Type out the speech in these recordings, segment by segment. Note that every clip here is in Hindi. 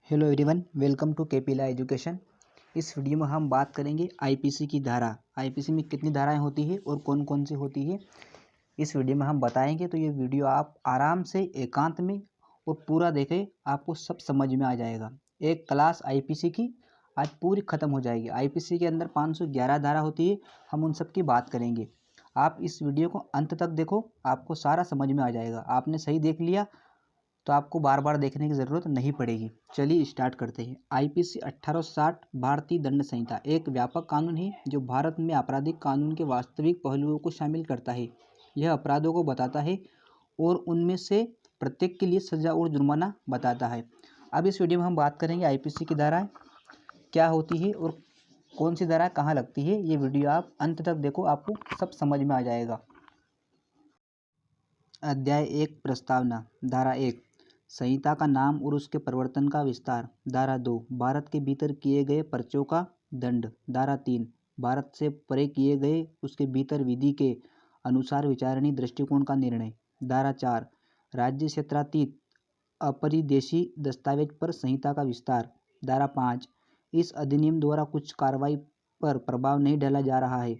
हेलो एवरीवन, वेलकम टू केपीला एजुकेशन। इस वीडियो में हम बात करेंगे आईपीसी की धारा। आईपीसी में कितनी धाराएं होती है और कौन कौन सी होती है, इस वीडियो में हम बताएंगे। तो ये वीडियो आप आराम से एकांत में और पूरा देखें, आपको सब समझ में आ जाएगा। एक क्लास आईपीसी की आज पूरी ख़त्म हो जाएगी। आईपीसी के अंदर 511 धारा होती है, हम उन सब की बात करेंगे। आप इस वीडियो को अंत तक देखो, आपको सारा समझ में आ जाएगा। आपने सही देख लिया तो आपको बार बार देखने की ज़रूरत नहीं पड़ेगी। चलिए स्टार्ट करते हैं। आईपीसी 1860 भारतीय दंड संहिता एक व्यापक कानून है जो भारत में आपराधिक कानून के वास्तविक पहलुओं को शामिल करता है। यह अपराधों को बताता है और उनमें से प्रत्येक के लिए सजा और जुर्माना बताता है। अब इस वीडियो में हम बात करेंगे आईपीसी की धाराएं क्या होती है और कौन सी धाराएं कहाँ लगती है। ये वीडियो आप अंत तक देखो, आपको सब समझ में आ जाएगा। अध्याय 1 प्रस्तावना। धारा 1 संहिता का नाम और उसके प्रवर्तन का विस्तार। धारा 2 भारत के भीतर किए गए पर्चों का दंड। धारा 3 भारत से परे किए गए उसके भीतर विधि के अनुसार विचारणीय दृष्टिकोण का निर्णय। धारा 4 राज्य क्षेत्रातीत अपरिदेशी दस्तावेज पर संहिता का विस्तार। धारा 5 इस अधिनियम द्वारा कुछ कार्रवाई पर प्रभाव नहीं डाला जा रहा है।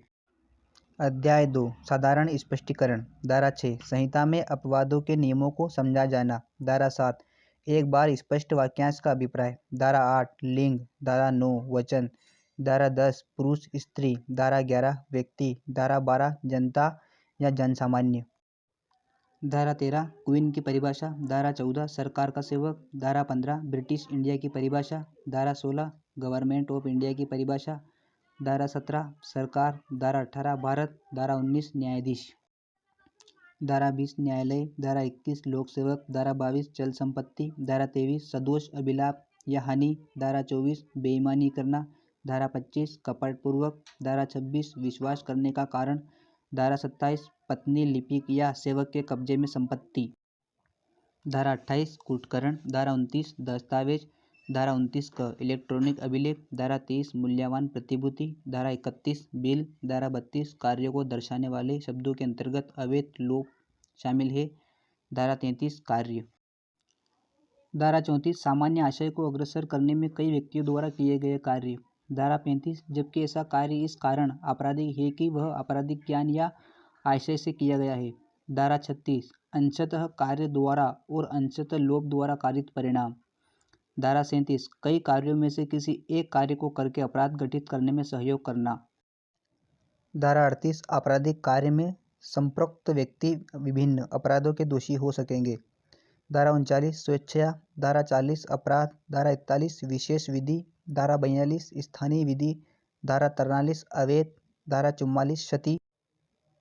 अध्याय 2 साधारण स्पष्टीकरण। धारा 6 संहिता में अपवादों के नियमों को समझा जाना। धारा 7 एक बार स्पष्ट वाक्यांश का अभिप्राय। धारा 8 लिंग। धारा 9 वचन। धारा 10 पुरुष स्त्री। धारा 11 व्यक्ति। धारा 12 जनता या जनसामान्य। धारा 13 क्वीन की परिभाषा। धारा 14 सरकार का सेवक। धारा 15 ब्रिटिश इंडिया की परिभाषा। धारा 16 गवर्नमेंट ऑफ इंडिया की परिभाषा। धारा 17 सरकार। धारा 18 भारत। धारा 19 न्यायाधीश। धारा 20 न्यायालय। धारा 21 लोक सेवक। धारा 22 चल संपत्ति। धारा 23 सदोष अभिलाप या हानि। धारा 24 बेईमानी करना। धारा 25 कपटपूर्वक। धारा 26 विश्वास करने का कारण। धारा 27 पत्नी लिपिक या सेवक के कब्जे में संपत्ति। धारा 28 कूटकरण। धारा 29 दस्तावेज। धारा 29 क इलेक्ट्रॉनिक अभिलेख। धारा 23 मूल्यवान प्रतिभूति। धारा 31 बिल। धारा 32 कार्यों को दर्शाने वाले शब्दों के अंतर्गत अवैध लोप शामिल है। धारा 33 कार्य। धारा 34 सामान्य आशय को अग्रसर करने में कई व्यक्तियों द्वारा किए गए कार्य। धारा 35 जबकि ऐसा कार्य इस कारण आपराधिक है कि वह आपराधिक ज्ञान या आशय से किया गया है। धारा 36 अंशतः कार्य द्वारा और अंशतः लोप द्वारा कारित परिणाम। धारा 37 कई कार्यों में से किसी एक कार्य को करके अपराध घटित करने में सहयोग करना। धारा 38 आपराधिक कार्य में संपृक्त व्यक्ति विभिन्न अपराधों के दोषी हो सकेंगे। धारा 39 स्वेच्छा। धारा 40 अपराध। धारा 41 विशेष विधि। धारा 42 स्थानीय विधि। धारा 43 अवैध। धारा 44 क्षति।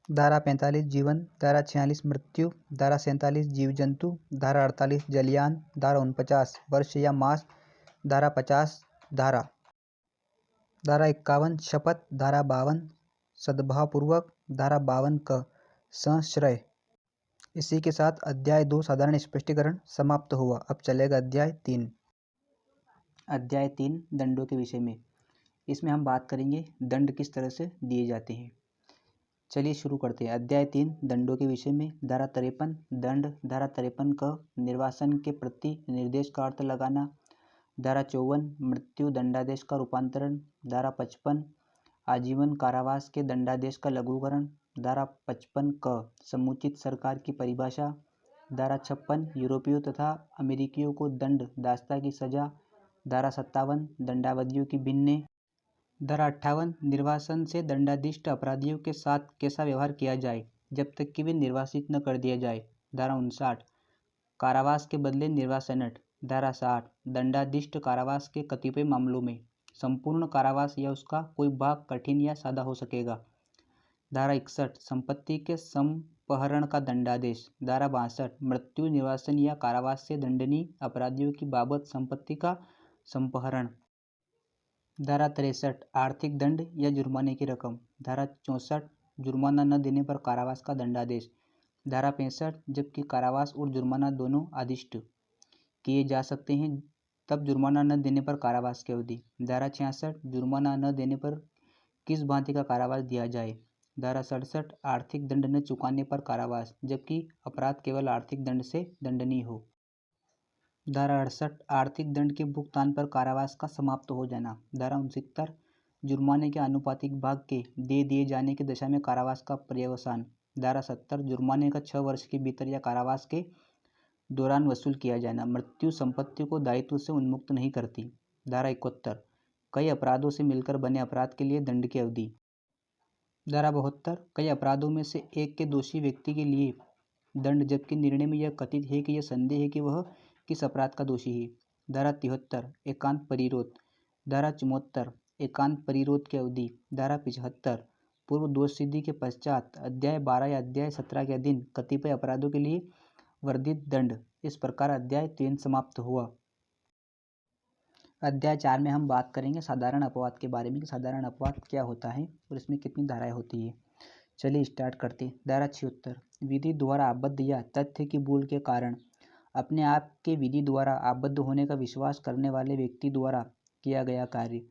धारा 45 जीवन। धारा 46 मृत्यु। धारा 47 जीव जंतु। धारा 48 जलयान। धारा 49 वर्ष या मास। धारा 50 धारा। धारा 51 शपथ। धारा 52 सद्भावपूर्वक। धारा 52 क संश्रय। इसी के साथ अध्याय 2 साधारण स्पष्टीकरण समाप्त हुआ। अब चलेगा अध्याय 3। अध्याय 3 दंडों के विषय में। इसमें हम बात करेंगे दंड किस तरह से दिए जाते हैं। चलिए शुरू करते हैं। अध्याय 3 दंडों के विषय में। धारा 53 दंड। धारा 53 क निर्वासन के प्रति निर्देश का अर्थ लगाना। धारा 54 मृत्यु दंडादेश का रूपांतरण। धारा 55 आजीवन कारावास के दंडादेश का लघुकरण। धारा 55 क समुचित सरकार की परिभाषा। धारा 56 यूरोपियों तथा अमेरिकियों को दंड दास्ता की सजा। धारा 57 दंडावधियों की भिन्न। धारा 58 निर्वासन से दंडादिष्ट अपराधियों के साथ कैसा व्यवहार किया जाए जब तक कि वे निर्वासित न कर दिया जाए। धारा 59 कारावास के बदले निर्वासनट। धारा 60 दंडादिष्ट कारावास के कतिपय मामलों में संपूर्ण कारावास या उसका कोई भाग कठिन या सादा हो सकेगा। धारा 61 संपत्ति के संपहरण का दंडादेश। धारा 62 मृत्यु निर्वासन या कारावास से दंडनीय अपराधियों की बाबत संपत्ति का संपहरण। धारा 63 आर्थिक दंड या जुर्माने की रकम। धारा 64 जुर्माना न देने पर कारावास का दंडादेश। धारा 65 जबकि कारावास और जुर्माना दोनों आदिष्ट किए जा सकते हैं तब जुर्माना न देने पर कारावास की अवधि। धारा 66 जुर्माना न देने पर किस भांति का कारावास दिया जाए। धारा 67 आर्थिक दंड न चुकाने पर कारावास जबकि अपराध केवल आर्थिक दंड से दंडनीय हो। धारा 68 आर्थिक दंड के भुगतान पर कारावास का समाप्त हो जाना। धारा 69 जुर्माने के आनुपातिक भाग के दे दिए जाने की दशा में कारावास का पर्यवसान। धारा 70 जुर्माने का 6 वर्ष के भीतर या कारावास के दौरान वसूल किया जाना। मृत्यु संपत्ति को दायित्व से उन्मुक्त नहीं करती। धारा 71 कई अपराधों से मिलकर बने अपराध के लिए दंड की अवधि। धारा 72 कई अपराधों में से एक के दोषी व्यक्ति के लिए दंड, जबकि निर्णय में यह कथित है कि यह संदेह है कि वह किस अपराध का दोषी है। धारा 73 एकांत परिरोध। धारा 74 एकांत परिरोध की अवधि। धारा 75 पूर्व दोष सिद्धि के पश्चात अध्याय 12 या अध्याय 17 के अधीन कतिपय अपराधों के लिए वर्धित दंड। इस प्रकार अध्याय 3 समाप्त हुआ। अध्याय 4 में हम बात करेंगे साधारण अपवाद के बारे में कि साधारण अपवाद क्या होता है और इसमें कितनी धाराएं होती है। चलिए स्टार्ट करते हैं। धारा 76 विधि द्वारा आबद्ध या तथ्य की भूल के कारण अपने आप के विधि द्वारा आबद्ध होने का विश्वास करने वाले व्यक्ति द्वारा किया गया कार्य।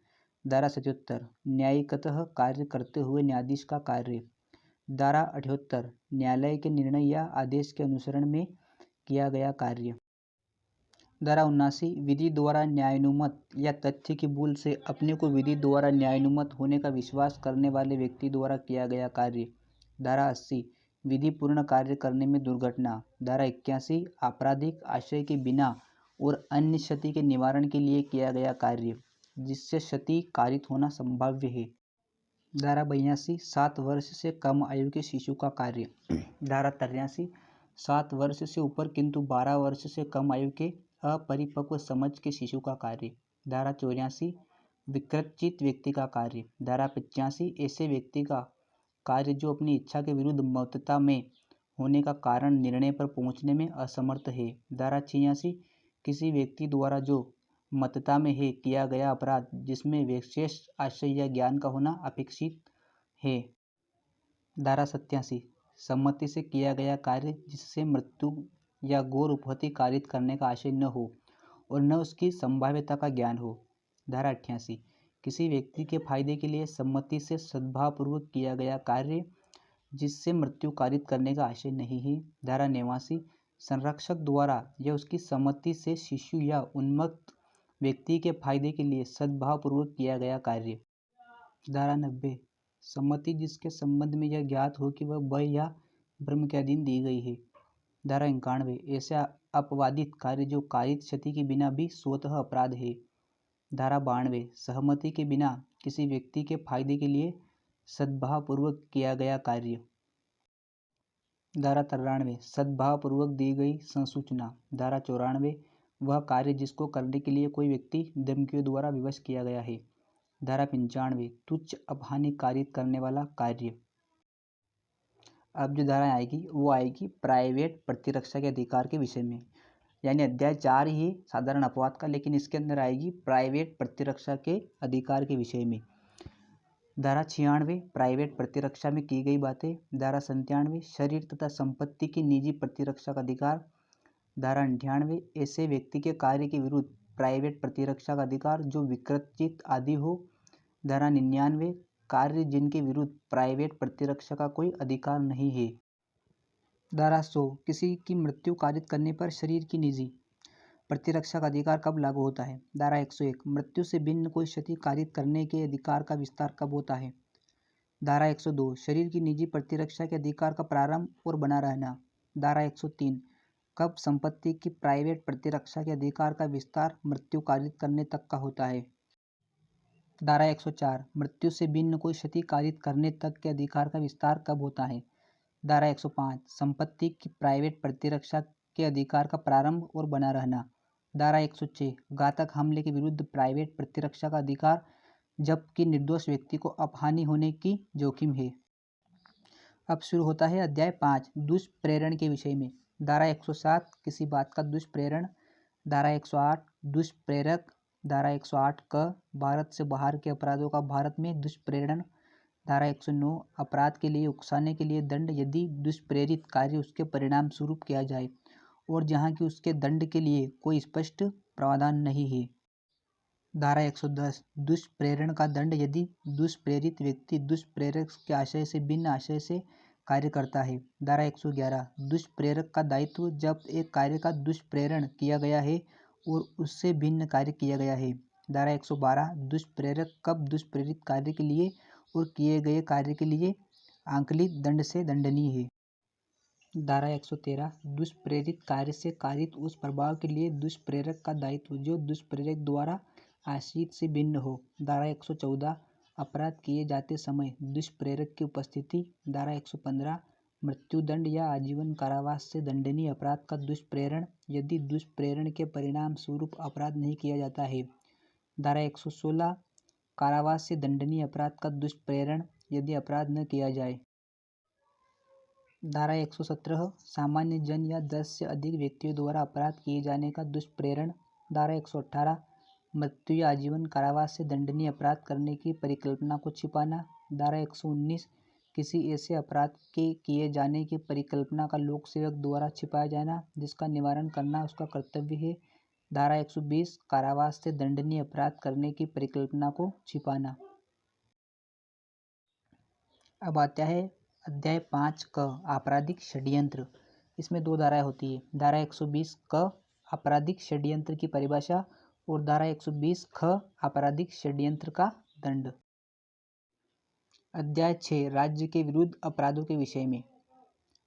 धारा 77 न्यायिकतः कार्य करते हुए न्यायाधीश का कार्य। धारा 78 न्यायालय के निर्णय या आदेश के अनुसरण में किया गया कार्य। धारा 79 विधि द्वारा न्यायानुमत या तथ्य की भूल से अपने को विधि द्वारा न्यायानुमत होने का विश्वास करने वाले व्यक्ति द्वारा किया गया कार्य। धारा 80 विधि पूर्ण कार्य करने में दुर्घटना। धारा 81 आपराधिक आशय के बिना और अन्य क्षति के निवारण के लिए किया गया कार्य जिससे क्षति कारित होना संभाव्य है। धारा 82 7 वर्ष से कम आयु के शिशु का कार्य। धारा 83 7 वर्ष से ऊपर किंतु 12 वर्ष से कम आयु के अपरिपक्व समझ के शिशु का कार्य। धारा 84 विकृतचित व्यक्ति का कार्य। धारा 85 ऐसे व्यक्ति का कार्य जो अपनी इच्छा के विरुद्ध मौतता में होने का कारण निर्णय पर पहुंचने में असमर्थ है। धारा 86 किसी व्यक्ति द्वारा जो मतता में है किया गया अपराध जिसमें विशेष आशय या ज्ञान का होना अपेक्षित है। धारा 87 सम्मति से किया गया कार्य जिससे मृत्यु या घोर उपहति कारित करने का आशय न हो और न उसकी संभाव्यता का ज्ञान हो। धारा 88 किसी व्यक्ति के फायदे के लिए सम्मति से सद्भावपूर्वक किया गया कार्य जिससे मृत्यु कारित करने का आशय नहीं है। धारा 89 संरक्षक द्वारा या उसकी सम्मति से शिशु या उन्मत्त व्यक्ति के फायदे के लिए सद्भावपूर्वक किया गया कार्य। धारा 90 सम्मति जिसके संबंध में यह ज्ञात हो कि वह भय या भ्रम के अधीन दी गई है। धारा 91 ऐसा अपवादित कार्य जो कारित क्षति के बिना भी स्वतः अपराध है। धारा 92 सहमति के बिना किसी व्यक्ति के फायदे के लिए सद्भावपूर्वक किया गया कार्य। धारा 93 सद्भावपूर्वक दी गई संसूचना। धारा 94 वह कार्य जिसको करने के लिए कोई व्यक्ति धमकियों द्वारा विवश किया गया है। धारा 95 तुच्छ अपहानि कारित करने वाला कार्य। अब जो धारा आएगी वो आएगी प्राइवेट प्रतिरक्षा के अधिकार के विषय में, यानी अध्याय 4 ही साधारण अपवाद का, लेकिन इसके अंदर आएगी प्राइवेट प्रतिरक्षा के अधिकार के विषय में। धारा 96 प्राइवेट प्रतिरक्षा में की गई बातें। धारा 97 शरीर तथा संपत्ति की निजी प्रतिरक्षा का अधिकार। धारा 98 ऐसे व्यक्ति के कार्य के विरुद्ध प्राइवेट प्रतिरक्षा का अधिकार जो विकृतचित आदि हो। धारा 99 कार्य जिनके विरुद्ध प्राइवेट प्रतिरक्षा का कोई अधिकार नहीं है। धारा 100 किसी की मृत्यु कारित करने पर शरीर की निजी प्रतिरक्षा का अधिकार कब लागू होता है। धारा 101 मृत्यु से भिन्न कोई क्षति कारित करने के अधिकार का विस्तार कब होता है। धारा 102 शरीर की निजी प्रतिरक्षा के अधिकार का प्रारंभ और बना रहना। धारा 103 कब संपत्ति की प्राइवेट प्रतिरक्षा के अधिकार का विस्तार मृत्यु कारित करने तक का होता है। धारा 104 मृत्यु से भिन्न कोई क्षति कारित करने तक के अधिकार का विस्तार कब होता है। धारा 105 संपत्ति की प्राइवेट प्रतिरक्षा के अधिकार का प्रारंभ और बना रहना। धारा 106 घातक हमले के विरुद्ध प्राइवेट प्रतिरक्षा का अधिकार जबकि निर्दोष व्यक्ति को अपहानि होने की जोखिम है। अब शुरू होता है अध्याय 5 दुष्प्रेरण के विषय में। धारा 107 किसी बात का दुष्प्रेरण। धारा 108 दुष्प्रेरक। धारा 108 क भारत से बाहर के अपराधों का भारत में दुष्प्रेरण। धारा 109 अपराध के लिए उकसाने के लिए दंड यदि दुष्प्रेरित कार्य उसके परिणाम स्वरूप किया जाए और जहाँ की उसके दंड के लिए कोई स्पष्ट प्रावधान नहीं है। धारा 110 दुष्प्रेरण का दंड यदि दुष्प्रेरित व्यक्ति दुष्प्रेरक के आशय से भिन्न आशय से कार्य करता है। धारा 111 दुष्प्रेरक का दायित्व जब एक कार्य का दुष्प्रेरण किया गया है और उससे भिन्न कार्य किया गया है। धारा 112 दुष्प्रेरक कब दुष्प्रेरित कार्य के लिए और किए गए कार्य के लिए आंकलित दंड से दंडनीय है। धारा 113 दुष्प्रेरित कार्य से कारित उस प्रभाव के लिए दुष्प्रेरक का दायित्व जो दुष्प्रेरक द्वारा आश्रित से भिन्न हो। धारा 114 अपराध किए जाते समय दुष्प्रेरक की उपस्थिति। धारा 115 मृत्युदंड या आजीवन कारावास से दंडनीय अपराध का दुष्प्रेरण यदि दुष्प्रेरण के परिणाम स्वरूप अपराध नहीं किया जाता है। धारा 116 कारावास से दंडनीय अपराध का दुष्प्रेरण यदि अपराध न किया जाए। धारा 117 सामान्य जन या 10 से अधिक व्यक्तियों द्वारा अपराध किए जाने का दुष्प्रेरण। धारा 118 मृत्यु या आजीवन कारावास से दंडनीय अपराध करने की परिकल्पना को छिपाना। धारा 119 किसी ऐसे अपराध के किए जाने की परिकल्पना का लोक सेवक द्वारा छिपाया जाना जिसका निवारण करना उसका कर्तव्य है। धारा 120 कारावास से दंडनीय अपराध करने की परिकल्पना को छिपाना। अब आता है अध्याय 5 क आपराधिक षड्यंत्र। इसमें 2 धाराएं होती है। धारा 120 क आपराधिक षड्यंत्र की परिभाषा और धारा 120 ख आपराधिक षड्यंत्र का दंड। अध्याय 6 राज्य के विरुद्ध अपराधों के विषय में।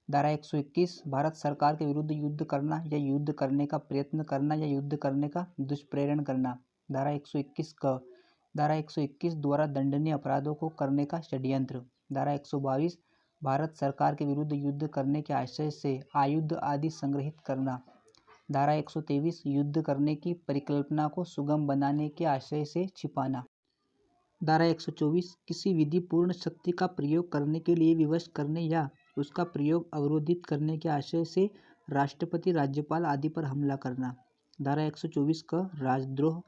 धारा 121 भारत सरकार के विरुद्ध युद्ध करना या युद्ध करने का प्रयत्न करना या युद्ध करने का दुष्प्रेरण करना। धारा 121 क धारा 121 द्वारा दंडनीय अपराधों को करने का षड्यंत्र। धारा 122 भारत सरकार के विरुद्ध युद्ध करने के आशय से आयुध आदि संग्रहित करना। धारा 123 युद्ध करने की परिकल्पना को सुगम बनाने के आशय से छिपाना। धारा 124 किसी विधिपूर्ण शक्ति का प्रयोग करने के लिए विवश करने या उसका प्रयोग अवरोधित करने के आशय से राष्ट्रपति राज्यपाल आदि पर हमला करना। धारा 124 का राजद्रोह।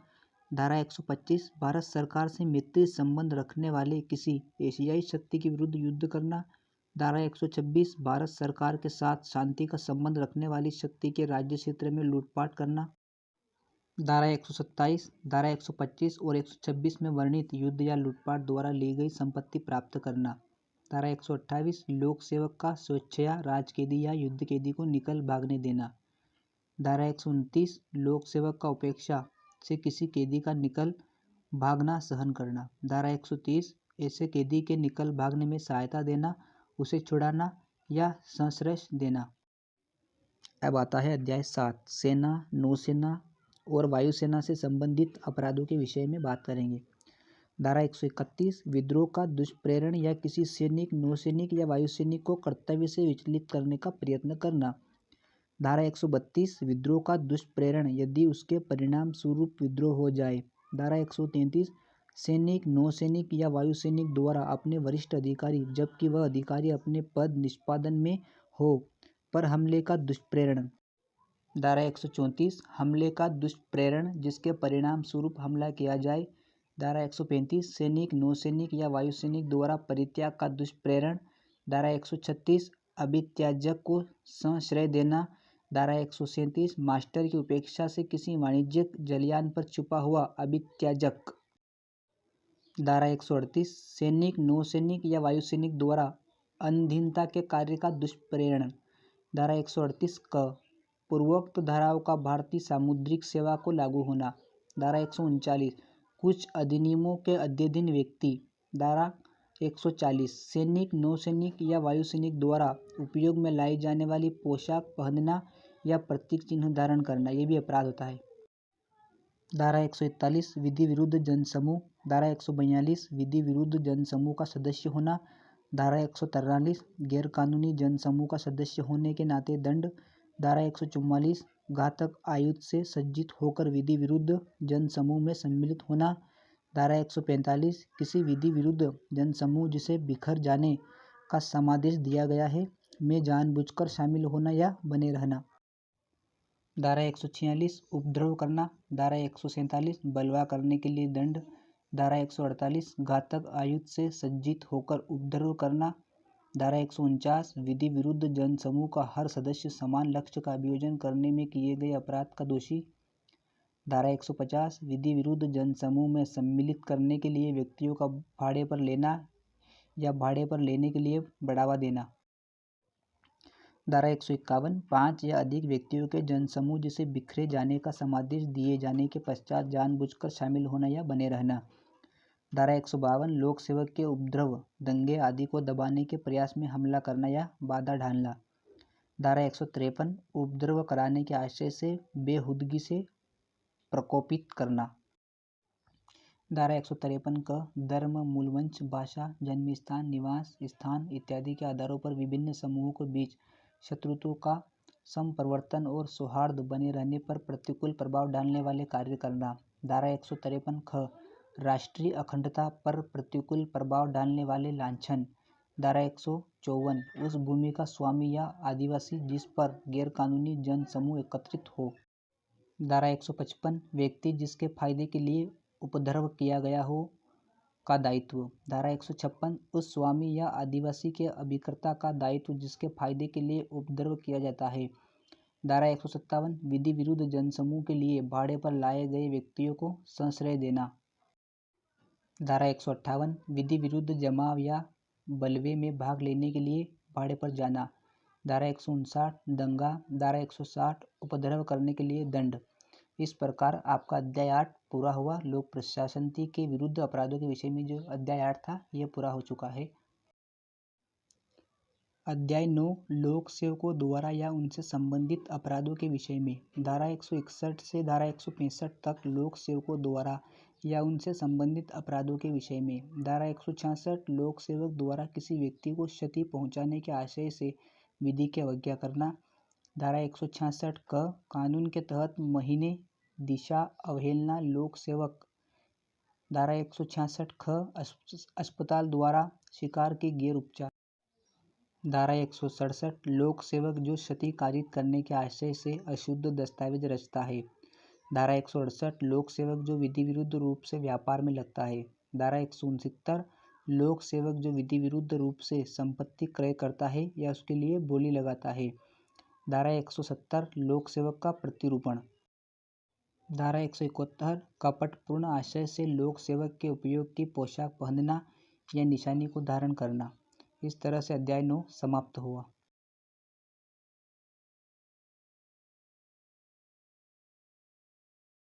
धारा 125 भारत सरकार से मैत्री संबंध रखने वाले किसी एशियाई शक्ति के विरुद्ध युद्ध करना। धारा 126 भारत सरकार के साथ शांति का संबंध रखने वाली शक्ति के राज्य क्षेत्र में लूटपाट करना। धारा 127 धारा 125 और 126 में वर्णित युद्ध या लूटपाट द्वारा ली गई संपत्ति प्राप्त करना। धारा 128 लोक सेवक का स्वेच्छया राजकैदी या युद्ध कैदी को निकल भागने देना। धारा 129 लोक सेवक का उपेक्षा से किसी कैदी का निकल भागना सहन करना। धारा 130 ऐसे कैदी के निकल भागने में सहायता देना, उसे छुड़ाना या संश्रय देना। अब आता है अध्याय 7 सेना, नौसेना और वायुसेना से संबंधित अपराधों के विषय में बात करेंगे। धारा 131 विद्रोह का दुष्प्रेरण या किसी सैनिक, नौसैनिक या वायुसैनिक को कर्तव्य से विचलित करने का प्रयत्न करना। धारा 132 विद्रोह का दुष्प्रेरण यदि उसके परिणाम स्वरूप विद्रोह हो जाए। धारा 133 सैनिक, नौसैनिक या वायुसैनिक द्वारा अपने वरिष्ठ अधिकारी जबकि वह अधिकारी अपने पद निष्पादन में हो पर हमले का दुष्प्रेरण। धारा 134 हमले का दुष्प्रेरण जिसके परिणाम स्वरूप हमला किया जाए। धारा 135 सैनिक, नौसैनिक या वायुसैनिक द्वारा परित्याग का दुष्प्रेरण। धारा 136 अभित्याजक को संश्रय देना। धारा 137 मास्टर की उपेक्षा से किसी वाणिज्यिक जलयान पर छुपा हुआ अभित्याजक। धारा 138 सैनिक, नौसैनिक या वायुसैनिक द्वारा अधीनता के कार्य का दुष्प्रेरण। धारा 138 क पूर्वोक्त धाराओं का भारतीय सामुद्रिक सेवा को लागू होना। धारा 139 कुछ अधिनियमों के अध्ययन व्यक्ति। धारा 140 सैनिक, नौसैनिक या वायुसैनिक द्वारा उपयोग में लाई जाने वाली पोशाक पहनना या प्रतीक चिन्ह धारण करना, ये भी अपराध होता है। धारा 141 विधि विरुद्ध जनसमूह। धारा 142 विधि विरुद्ध जनसमूह का सदस्य होना। धारा 143 गैरकानूनी जनसमूह का सदस्य होने के नाते दंड। धारा 144 घातक आयुध से सज्जित होकर विधि विरुद्ध जनसमूह में सम्मिलित होना। धारा 145 किसी विधि विरुद्ध जनसमूह जिसे बिखर जाने का समादेश दिया गया है में जानबूझकर शामिल होना या बने रहना। धारा 146 उपद्रव करना। धारा 147 बलवा करने के लिए दंड। धारा 148 घातक आयुध से सज्जित होकर उपद्रव करना। धारा 149 विधि विरुद्ध जनसमूह का हर सदस्य समान लक्ष्य का अभियोजन करने में किए गए अपराध का दोषी। धारा 150 विधि विरुद्ध जनसमूह में सम्मिलित करने के लिए व्यक्तियों का भाड़े पर लेना या भाड़े पर लेने के लिए बढ़ावा देना। धारा 151 5 या अधिक व्यक्तियों के जनसमूह जिसे बिखरे जाने का समादेश दिए जाने के पश्चात जानबूझकर शामिल होना या बने रहना। धारा 152 लोक सेवक के उपद्रव, दंगे आदि को दबाने के प्रयास में हमला करना या बाधा डालना। धारा 153 उपद्रव कराने के आशय से बेहुदगी से प्रकोपित करना। धारा 153 क धर्म, मूलवंश, भाषा, जन्मस्थान, निवास स्थान इत्यादि के आधारों पर विभिन्न समूहों के बीच शत्रुत्व का संप्रवर्तन और सौहार्द बने रहने पर प्रतिकूल प्रभाव डालने वाले कार्य करना। धारा 153 ख राष्ट्रीय अखंडता पर प्रतिकूल प्रभाव डालने वाले लांछन। धारा 154 उस भूमि का स्वामी या आदिवासी जिस पर गैरकानूनी जनसमूह एकत्रित हो। धारा 155 व्यक्ति जिसके फायदे के लिए उपद्रव किया गया हो का दायित्व। धारा 156 उस स्वामी या आदिवासी के अभिकर्ता का दायित्व जिसके फायदे के लिए उपद्रव किया जाता है। धारा 157 विधि विरुद्ध जनसमूह के लिए भाड़े पर लाए गए व्यक्तियों को संश्रय देना। धारा 158 विधि विरुद्ध जमाव या बलवे में भाग लेने के लिए भाड़े पर जाना। धारा 159 दंगा। धारा 160 उपद्रव करने के लिए दंड। इस प्रकार आपका अध्याय 8 पूरा हुआ। लोक प्रशासन के विरुद्ध अपराधों के विषय में जो अध्याय 8 था यह पूरा हो चुका है। अध्याय 9 लोक सेवकों द्वारा या उनसे संबंधित अपराधों के विषय में। धारा 161 से धारा 165 तक लोक सेवकों द्वारा या उनसे संबंधित अपराधों के विषय में। धारा 166 लोक सेवक द्वारा किसी व्यक्ति को क्षति पहुंचाने के आशय से विधि की अवज्ञा करना। धारा 166 क कानून के तहत महीने दिशा अवहेलना लोक सेवक। धारा 166 ख अस्पताल द्वारा शिकार के गैर उपचार। धारा 167 लोक सेवक जो क्षति कारित करने के आशय से अशुद्ध दस्तावेज रचता है। धारा 168 लोक सेवक जो विधि विरुद्ध रूप से व्यापार में लगता है। धारा 169 लोक सेवक जो विधि विरुद्ध रूप से संपत्ति क्रय करता है या उसके लिए बोली लगाता है। धारा 170 लोक सेवक का प्रतिरूपण। धारा 171 कपटपूर्ण आशय से लोक सेवक के उपयोग की पोशाक पहनना या निशानी को धारण करना। इस तरह से अध्याय 9 समाप्त हुआ।